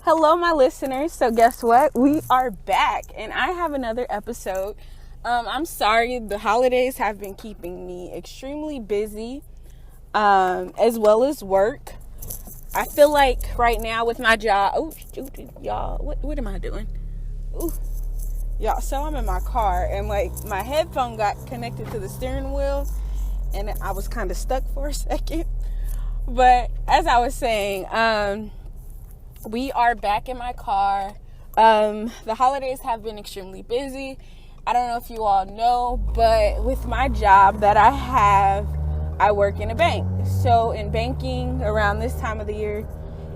Hello, my listeners. So guess what? We are back and I have another episode. I'm sorry, the holidays have been keeping me extremely busy, as well as work. I feel like right now with my job, y'all, what am I doing? Ooh, y'all, so I'm in my car and like my headphone got connected to the steering wheel and I was kind of stuck for a second. But as I was saying, we are back in my car. The holidays have been extremely busy. I don't know if you all know, but with my job that I have, I work in a bank. So in banking around this time of the year,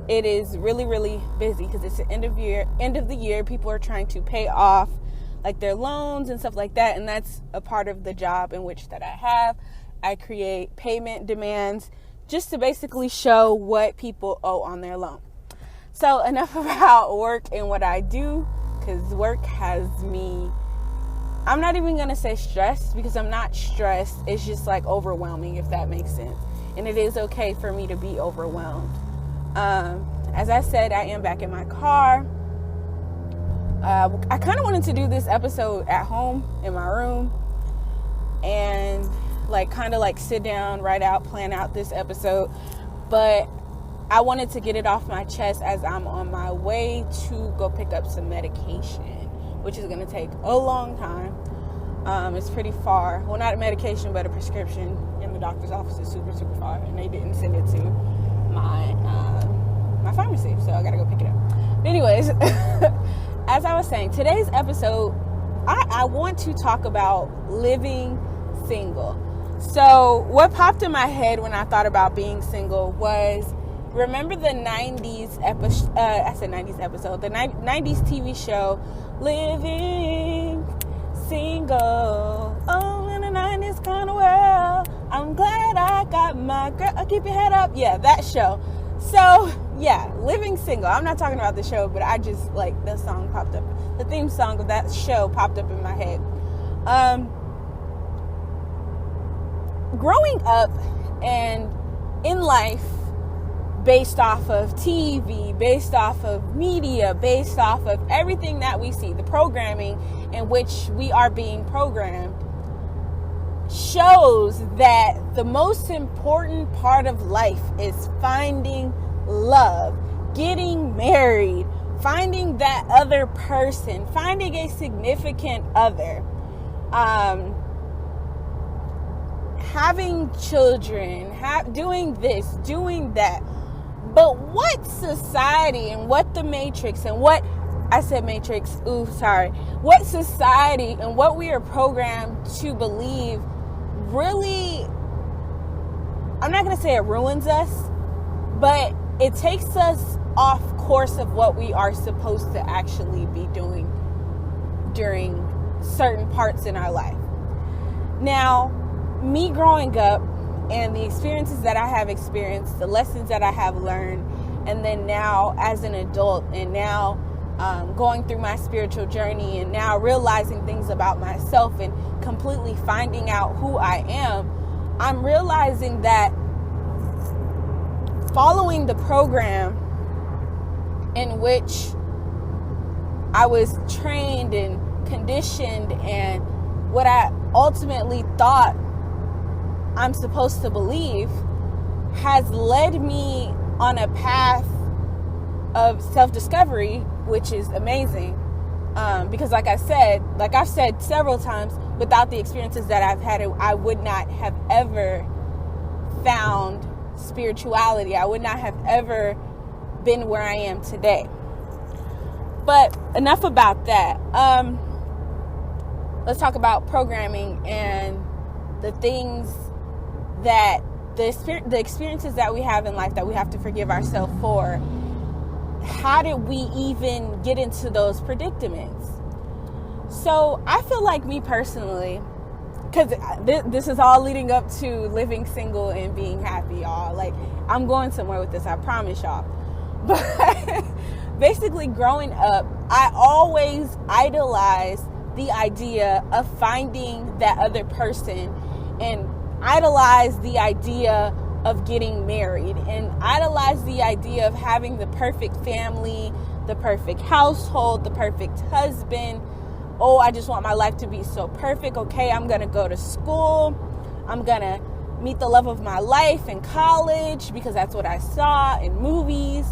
it is really, really busy because it's the end of the year. People are trying to pay off like their loans and stuff like that. And that's a part of the job in which that I have. I create payment demands just to basically show what people owe on their loan. So enough about work and what I do, because work has me, I'm not even going to say stressed because I'm not stressed. It's just like overwhelming, if that makes sense. And it is okay for me to be overwhelmed. As I said, I am back in my car. I kind of wanted to do this episode at home in my room and like kind of like sit down, plan out this episode. But I wanted to get it off my chest as I'm on my way to go pick up some medication, which is going to take a long time. It's pretty far. Well, not a medication, but a prescription in the doctor's office is super, super far. And they didn't send it to my pharmacy, so I got to go pick it up. But anyways, as I was saying, today's episode, I want to talk about living single. So what popped in my head when I thought about being single was, remember the 90s episode, the 90s TV show, Living Single. Oh, in the 90s kind of world, I'm glad I got my girl. Keep your head up. Yeah, that show. So, yeah, Living Single. I'm not talking about the show, but I just, like, the song popped up. The theme song of that show popped up in my head. Growing up and in life, based off of TV, based off of media, based off of everything that we see, the programming in which we are being programmed, shows that the most important part of life is finding love, getting married, finding that other person, finding a significant other, having children, doing this, doing that. But what society and what the Matrix and what society and what we are programmed to believe really, I'm not going to say it ruins us, but it takes us off course of what we are supposed to actually be doing during certain parts in our life. Now, me growing up, and the experiences that I have experienced, the lessons that I have learned, and then now as an adult, and now going through my spiritual journey, and now realizing things about myself and completely finding out who I am, I'm realizing that following the program in which I was trained and conditioned and what I ultimately thought I'm supposed to believe has led me on a path of self-discovery, which is amazing. Because like I've said several times, without the experiences that I've had, I would not have ever found spirituality. I would not have ever been where I am today. But enough about that. Let's talk about programming and the things that the experiences that we have in life that we have to forgive ourselves for. How did we even get into those predicaments? So I feel like me personally, because this is all leading up to living single and being happy, y'all. Like, I'm going somewhere with this, I promise y'all. But basically growing up, I always idolized the idea of finding that other person and idolize the idea of getting married and idolize the idea of having the perfect family, the perfect household, the perfect husband. Oh, I just want my life to be so perfect. Okay, I'm going to go to school. I'm going to meet the love of my life in college because that's what I saw in movies.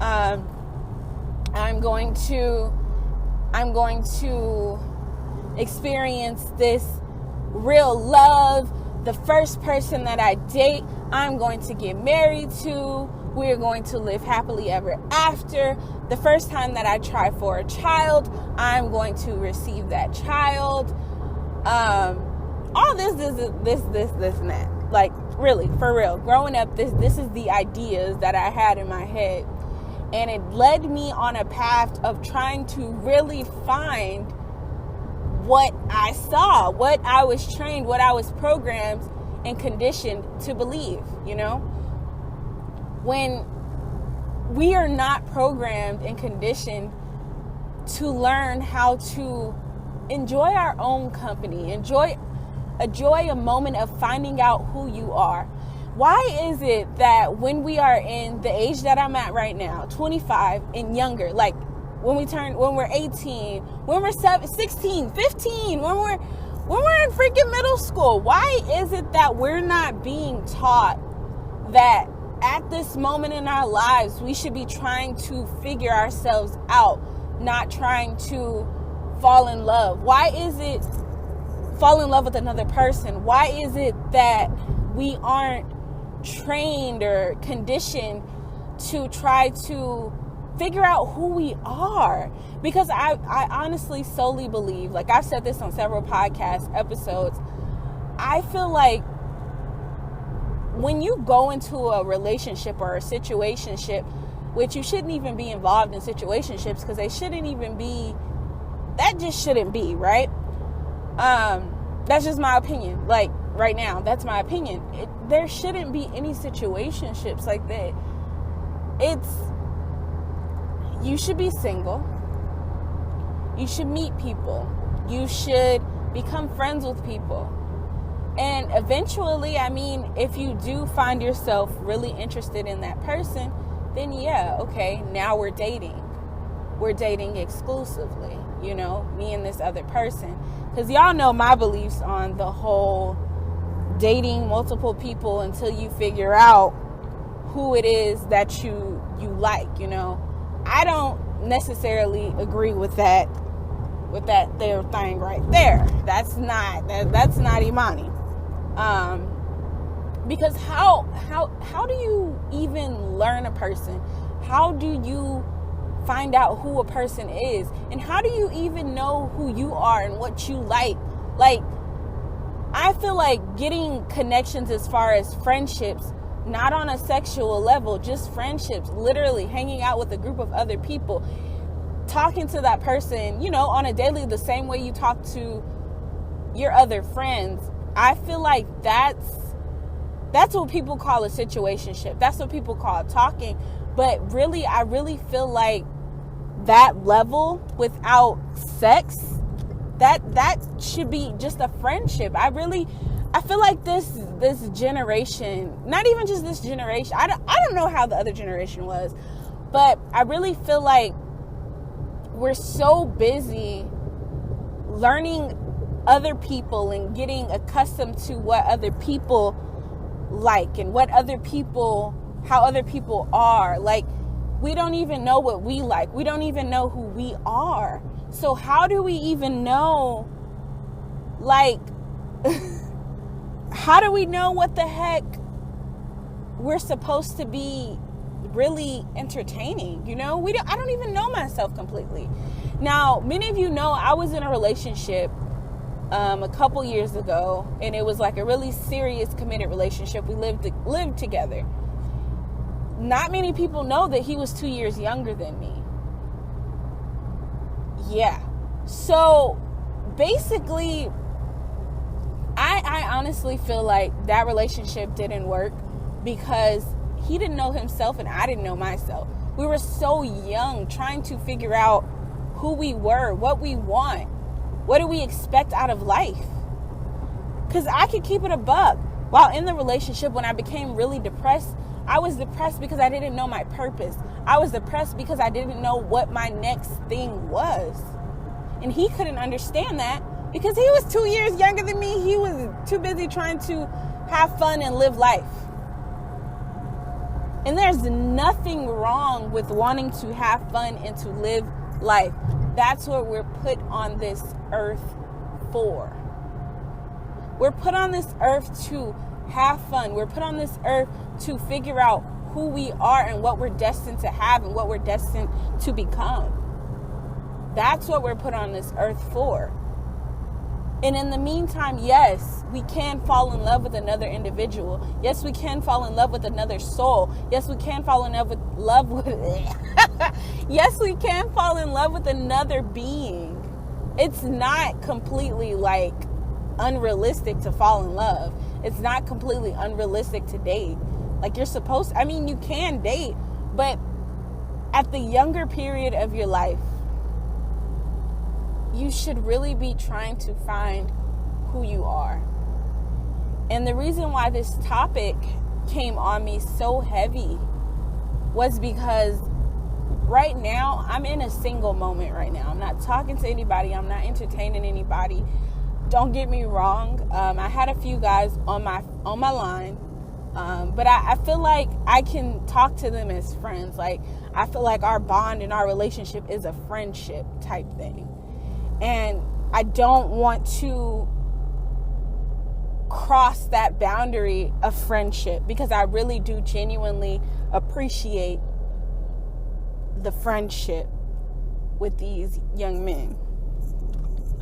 I'm going to experience this real love. The first person that I date, I'm going to get married to. We're going to live happily ever after. The first time that I try for a child, I'm going to receive that child. All this and that. Like, really, for real. Growing up, this is the ideas that I had in my head. And it led me on a path of trying to really find what I saw, what I was trained, what I was programmed and conditioned to believe, you know? When we are not programmed and conditioned to learn how to enjoy our own company, enjoy a moment of finding out who you are. Why is it that when we are in the age that I'm at right now, 25 and younger, like when we're 18, when we're 16, 15, when we're in freaking middle school, why is it that we're not being taught that at this moment in our lives, we should be trying to figure ourselves out, not trying to fall in love? Why is it fall in love with another person? Why is it that we aren't trained or conditioned to try to figure out who we are? Because I honestly solely believe, like I've said this on several podcast episodes, I feel like when you go into a relationship or a situationship, which you shouldn't even be involved in situationships because they shouldn't even be, that just shouldn't be, right? That's just my opinion. Like right now, that's my opinion. There shouldn't be any situationships like that. You should be single. You should meet people. You should become friends with people. And eventually, I mean, if you do find yourself really interested in that person, then yeah, okay, now we're dating. We're dating exclusively, you know, me and this other person. Because y'all know my beliefs on the whole dating multiple people until you figure out who it is that you like, you know. I don't necessarily agree with that there thing right there. That's not Imani. Because how do you even learn a person? How do you find out who a person is? And how do you even know who you are and what you like? Like, I feel like getting connections as far as friendships, not on a sexual level, just friendships, literally hanging out with a group of other people, talking to that person, you know, on a daily, the same way you talk to your other friends. I feel like that's what people call a situationship. That's what people call talking. But really, I really feel like that level without sex, that should be just a friendship. I feel like this generation, not even just this generation, I don't know how the other generation was, but I really feel like we're so busy learning other people and getting accustomed to what other people like and how other people are. Like, we don't even know what we like. We don't even know who we are. So how do we even know, like, how do we know what the heck we're supposed to be really entertaining? You know, I don't even know myself completely. Now, many of you know I was in a relationship a couple years ago, and it was like a really serious, committed relationship. We lived together. Not many people know that he was 2 years younger than me. Yeah. So basically, I honestly feel like that relationship didn't work because he didn't know himself and I didn't know myself. We were so young, trying to figure out who we were, what we want, what do we expect out of life. Because I could keep it a buck. While in the relationship, when I became really depressed, I was depressed because I didn't know my purpose. I was depressed because I didn't know what my next thing was. And he couldn't understand that because he was 2 years younger than me. He was too busy trying to have fun and live life. And there's nothing wrong with wanting to have fun and to live life. That's what we're put on this earth for. We're put on this earth to have fun. We're put on this earth to figure out who we are and what we're destined to have and what we're destined to become. That's what we're put on this earth for. And in the meantime, yes, we can fall in love with another individual. Yes, we can fall in love with another soul. Yes, we can fall in love with yes, we can fall in love with another being. It's not completely like unrealistic to fall in love. It's not completely unrealistic to date. Like you're supposed to, I mean, you can date, but at the younger period of your life, you should really be trying to find who you are. And the reason why this topic came on me so heavy was because right now I'm in a single moment right now. I'm not talking to anybody. I'm not entertaining anybody. Don't get me wrong. I had a few guys on my line, but I feel like I can talk to them as friends. Like I feel like our bond and our relationship is a friendship type thing. And I don't want to cross that boundary of friendship because I really do genuinely appreciate the friendship with these young men.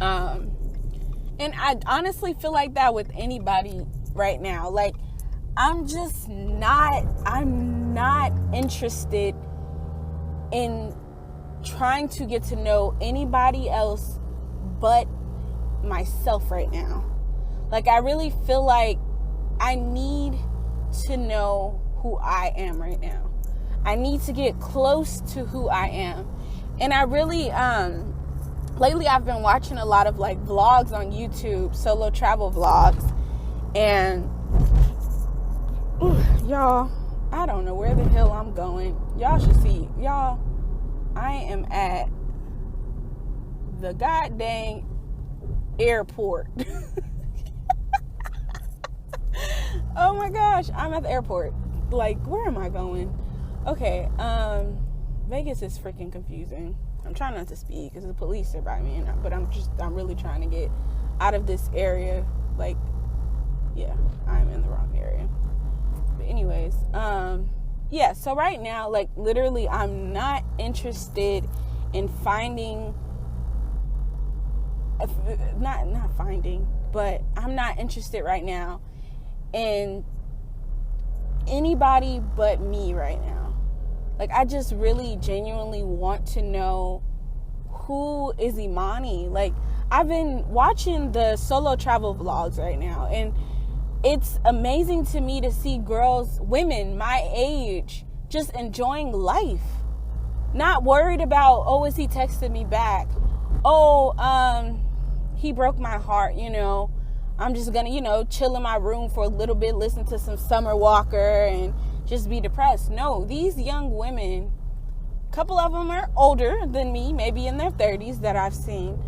And I honestly feel like that with anybody right now. Like, I'm not interested in trying to get to know anybody else but myself right now. Like, I really feel like I need to know who I am right now. I need to get close to who I am. And I really, lately I've been watching a lot of like vlogs on YouTube, solo travel vlogs. And y'all, I don't know where the hell I'm going. Y'all should see. Y'all, I am at the goddamn airport. Oh my gosh, I'm at the airport. Like, where am I going? Okay, Vegas is freaking confusing. I'm trying not to speak because the police are by me, but I'm really trying to get out of this area. Like, yeah, I'm in the wrong area. But anyways, yeah, so right now, like, literally, I'm not interested in finding, not finding, but I'm not interested right now in anybody but me right now. Like, I just really genuinely want to know who is Imani. Like, I've been watching the solo travel vlogs right now, and it's amazing to me to see women my age, just enjoying life. Not worried about, oh, is he texting me back? Oh, he broke my heart, you know. I'm just gonna, you know, chill in my room for a little bit, listen to some Summer Walker and just be depressed. No, these young women, a couple of them are older than me, maybe in their 30s that I've seen,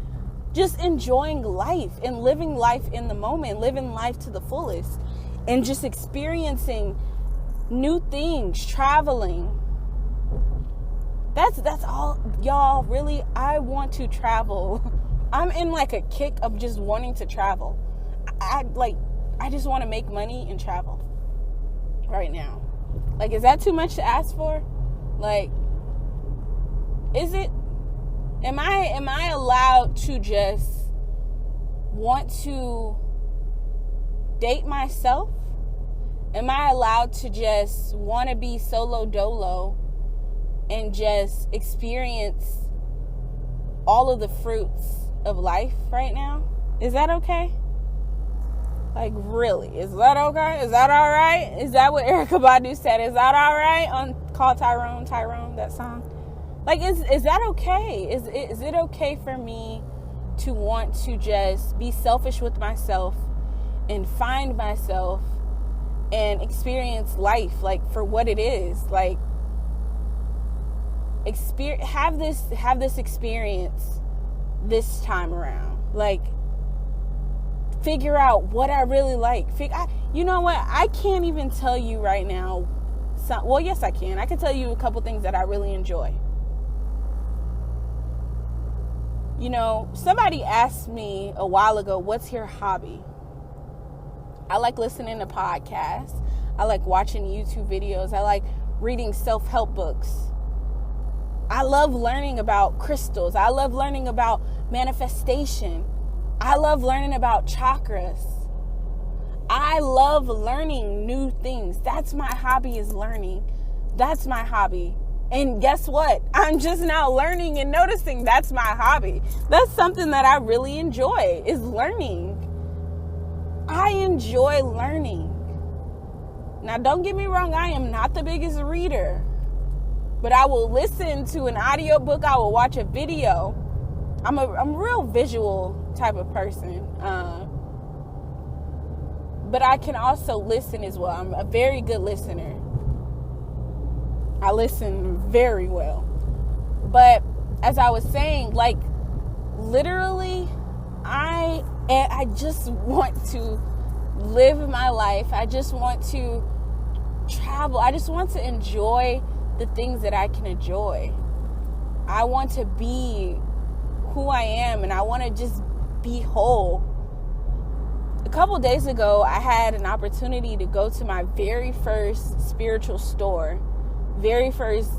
just enjoying life and living life in the moment, living life to the fullest, and just experiencing new things, traveling. That's all, y'all. Really, I want to travel. I'm in like a kick of just wanting to travel. I just want to make money and travel right now. Like, is that too much to ask for? Like, is it? Am I allowed to just want to date myself? Am I allowed to just want to be solo dolo and just experience all of the fruits of life right now? Is that okay? Like, really? Is that okay? Is that all right? Is that what Erykah Badu said? Is that all right? On Call Tyrone, that song. Like, is that okay? Is it okay for me to want to just be selfish with myself and find myself and experience life like for what it is. Like, have this experience this time around. Like, figure out what I really like. You know what? I can't even tell you right now. Well, yes, I can. I can tell you a couple things that I really enjoy. You know, somebody asked me a while ago, what's your hobby? I like listening to podcasts. I like watching YouTube videos. I like reading self-help books. I love learning about crystals. I love learning about manifestation. I love learning about chakras. I love learning new things. That's my hobby, is learning. That's my hobby. And guess what? I'm just now learning and noticing that's my hobby. That's something that I really enjoy, is learning. I enjoy learning. Now, don't get me wrong, I am not the biggest reader. But I will listen to an audiobook. I will watch a video. I'm a real visual type of person. But I can also listen as well. I'm a very good listener. I listen very well. But as I was saying, like, literally, I just want to live my life. I just want to travel. I just want to enjoy the things that I can enjoy. I want to be who I am, and I want to just be whole. A couple days ago, I had an opportunity to go to my very first spiritual store, very first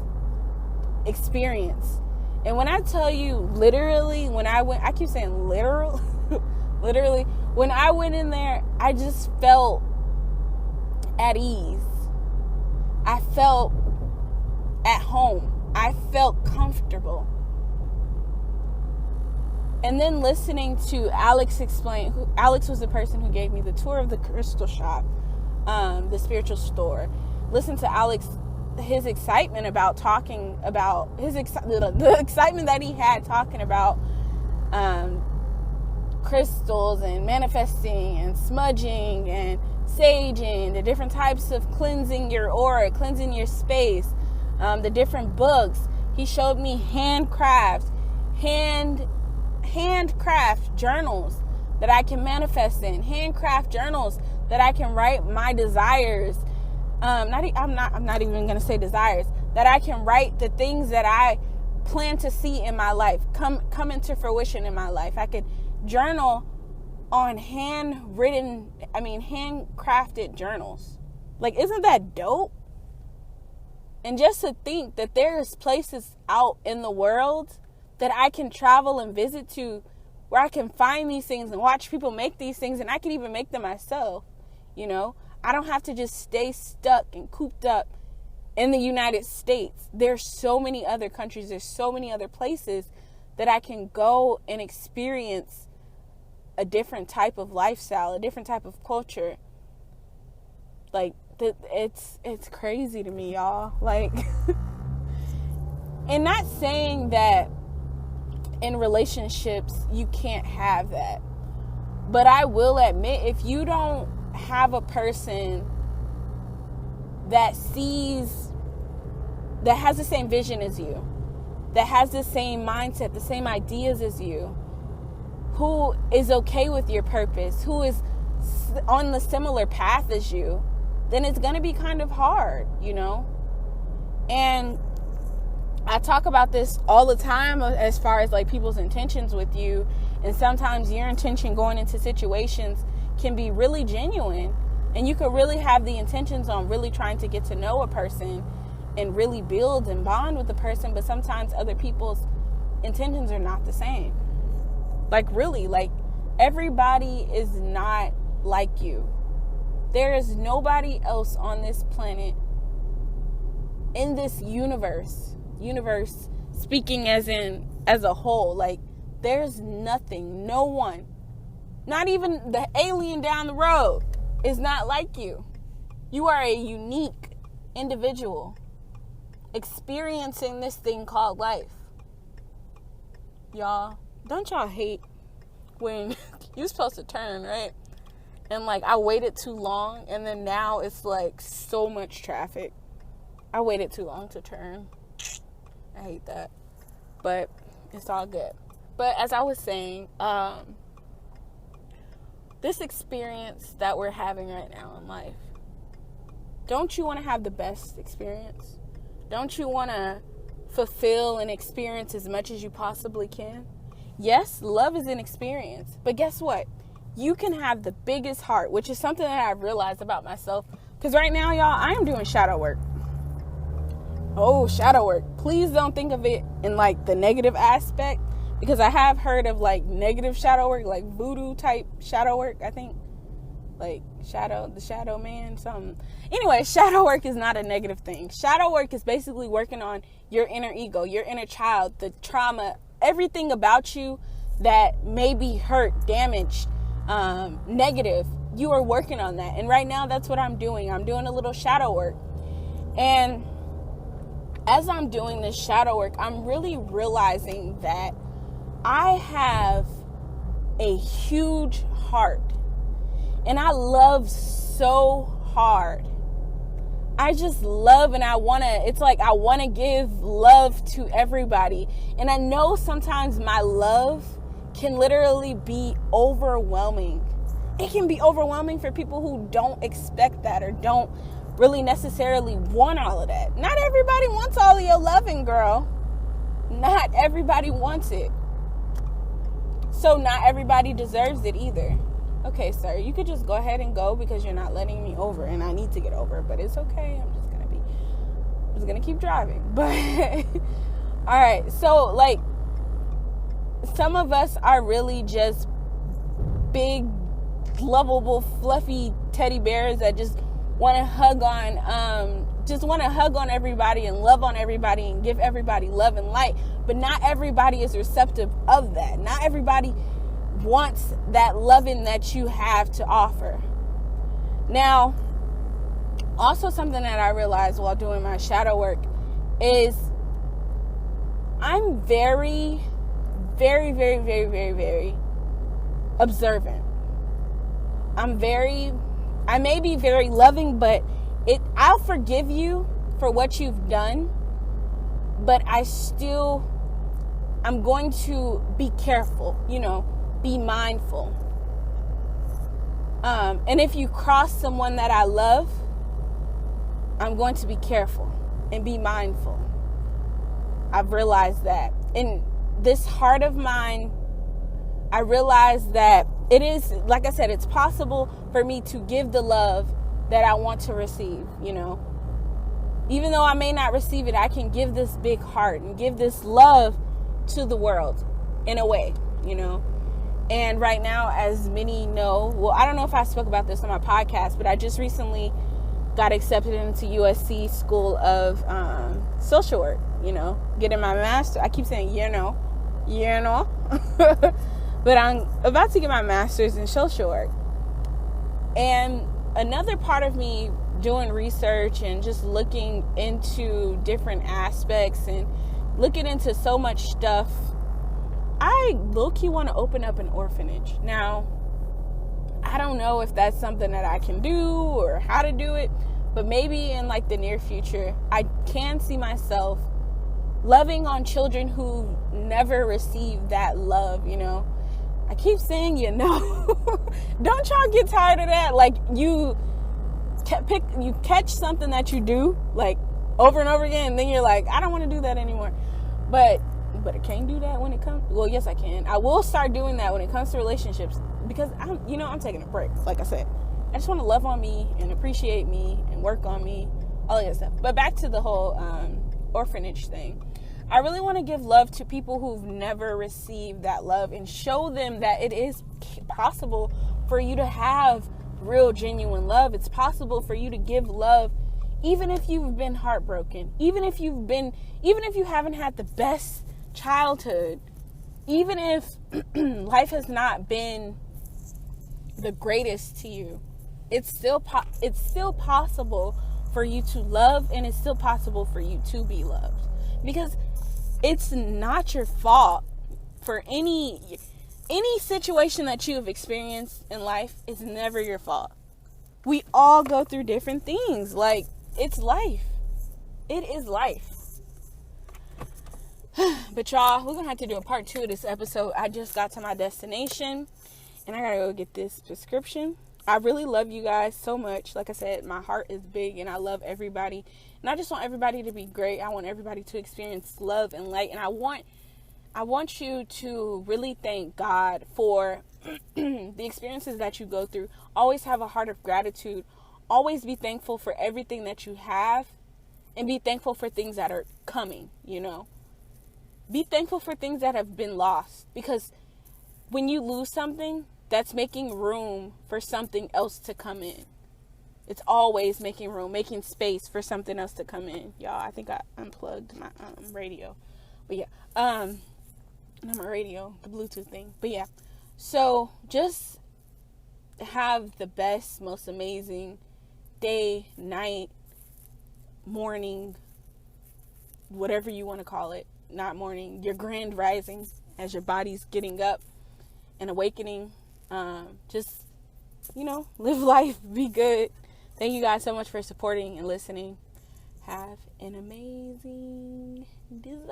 experience. And when I tell you, literally, when I went, I keep saying literal, literally, when I went in there, I just felt at ease. I felt at home. I felt comfortable. And then listening to Alex explain, Alex was the person who gave me the tour of the crystal shop, the spiritual store. Listen to Alex, his excitement about talking about, the excitement that he had talking about crystals and manifesting and smudging and saging, the different types of cleansing your aura, cleansing your space, the different books. He showed me handcraft journals that I can manifest in, handcraft journals that I can write my desires. I'm not even going to say desires, that I can write the things that I plan to see in my life come into fruition in my life. I could journal on handcrafted journals. Like, isn't that dope? And just to think that there's places out in the world that I can travel and visit to, where I can find these things and watch people make these things, and I can even make them myself. You know, I don't have to just stay stuck and cooped up in the United States. There's so many other countries, there's so many other places that I can go and experience a different type of lifestyle, a different type of culture. Like, it's crazy to me, y'all. Like, and not saying that in relationships you can't have that, but I will admit, if you don't have a person that has the same vision as you, that has the same mindset, the same ideas as you, who is okay with your purpose, who is on the similar path as you, then it's going to be kind of hard, you know? And I talk about this all the time as far as like people's intentions with you. And sometimes your intention going into situations can be really genuine. And you could really have the intentions on really trying to get to know a person and really build and bond with the person. But sometimes other people's intentions are not the same. Like, really, like, everybody is not like you. There is nobody else on this planet, in this universe speaking as a whole, like, there's nothing, no one, not even the alien down the road, is not like you. You are a unique individual experiencing this thing called life. Y'all, don't y'all hate when you're supposed to turn, right? And like I waited too long, and then now it's like so much traffic. I waited too long to turn. I hate that. But it's all good. But as I was saying, this experience that we're having right now in life, don't you want to have the best experience? Don't you want to fulfill and experience as much as you possibly can? Yes, love is an experience. But guess what? You can have the biggest heart, which is something that I've realized about myself. Because right now, y'all, I am doing shadow work. Oh, shadow work. Please don't think of it in like the negative aspect. Because I have heard of like negative shadow work, like voodoo type shadow work, I think. Like the shadow man, something. Anyway, shadow work is not a negative thing. Shadow work is basically working on your inner ego, your inner child, the trauma, everything about you that may be hurt, damaged, negative. You are working on that. And right now, that's what I'm doing. I'm doing a little shadow work. And as I'm doing this shadow work, I'm really realizing that I have a huge heart. And I love so hard. I just love, and it's like I want to give love to everybody. And I know sometimes my love can literally be overwhelming. It can be overwhelming for people who don't expect that or don't really necessarily want all of that. Not everybody wants all of your loving, girl. Not everybody wants it. So not everybody deserves it either. Okay, sir, you could just go ahead and go because you're not letting me over, and I need to get over, but it's okay. I'm just gonna keep driving. But all right, so like some of us are really just big, lovable, fluffy teddy bears that just want to hug on everybody and love on everybody and give everybody love and light. But not everybody is receptive of that. Not everybody wants that loving that you have to offer. Now, also something that I realized while doing my shadow work is I'm very, very, very, very, very, very observant. I may be very loving, but I'll forgive you for what you've done, but I'm going to be careful, be mindful. And if you cross someone that I love, I'm going to be careful and be mindful. I've realized that. In this heart of mine, I realized that it is, like I said, it's possible for me to give the love that I want to receive, Even though I may not receive it, I can give this big heart and give this love to the world in a way, And right now, as many know, well, I don't know if I spoke about this on my podcast, but I just recently got accepted into USC School of Social Work, getting my master. I keep saying, but I'm about to get my master's in social work. And another part of me doing research and just looking into different aspects and looking into so much stuff, I low-key want to open up an orphanage. Now, I don't know if that's something that I can do or how to do it, but maybe in like the near future, I can see myself loving on children who never received that love, I keep saying, don't y'all get tired of that? Like you catch something that you do like over and over again, and then you're like, I don't want to do that anymore. But I can't do that when it comes. Well, yes, I can. I will start doing that when it comes to relationships because I'm taking a break. Like I said, I just want to love on me and appreciate me and work on me, all that stuff. But back to the whole orphanage thing. I really want to give love to people who've never received that love and show them that it is possible for you to have real, genuine love. It's possible for you to give love even if you've been heartbroken, even if you haven't had the best childhood, even if life has not been the greatest to you. It's still possible for you to love, and it's still possible for you to be loved. Because it's not your fault for any... any situation that you have experienced in life is never your fault. We all go through different things. Like, it's life. It is life. But y'all, we're gonna have to do a part 2 of this episode. I just got to my destination and I gotta go get this prescription. I really love you guys so much. Like I said, my heart is big and I love everybody. And I just want everybody to be great. I want everybody to experience love and light. And I want you to really thank God for the experiences that you go through. Always have a heart of gratitude. Always be thankful for everything that you have. And be thankful for things that are coming, you know. Be thankful for things that have been lost. Because when you lose something, that's making room for something else to come in. It's always making room, making space for something else to come in. Y'all, I think I unplugged my radio. But yeah, not my radio, the Bluetooth thing. But yeah, so just have the best, most amazing day, night, morning, whatever you want to call it. Not morning, your grand rising as your body's getting up and awakening. Just, you know, live life, be good. Thank you guys so much for supporting and listening. Have an amazing day.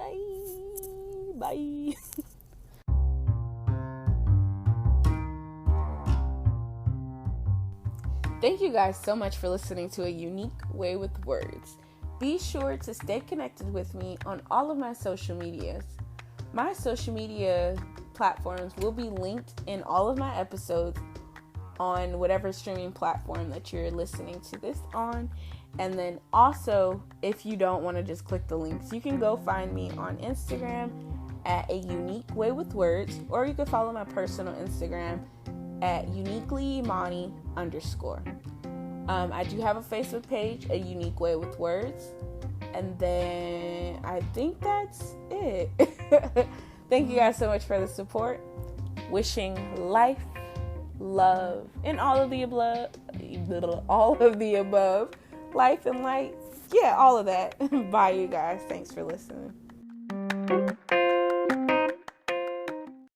Bye. Thank you guys so much for listening to A Unique Way with Words. Be sure to stay connected with me on all of my social medias. My social media platforms will be linked in all of my episodes on whatever streaming platform that you're listening to this on. And then also, if you don't want to just click the links, you can go find me on Instagram at A Unique Way with Words, or you can follow my personal Instagram at uniquelyimani_. I do have a Facebook page, A Unique Way with Words. And then I think that's it. Thank you guys so much for the support. Wishing life, love, and all of the above. Life and light. Yeah, all of that. Bye, you guys. Thanks for listening.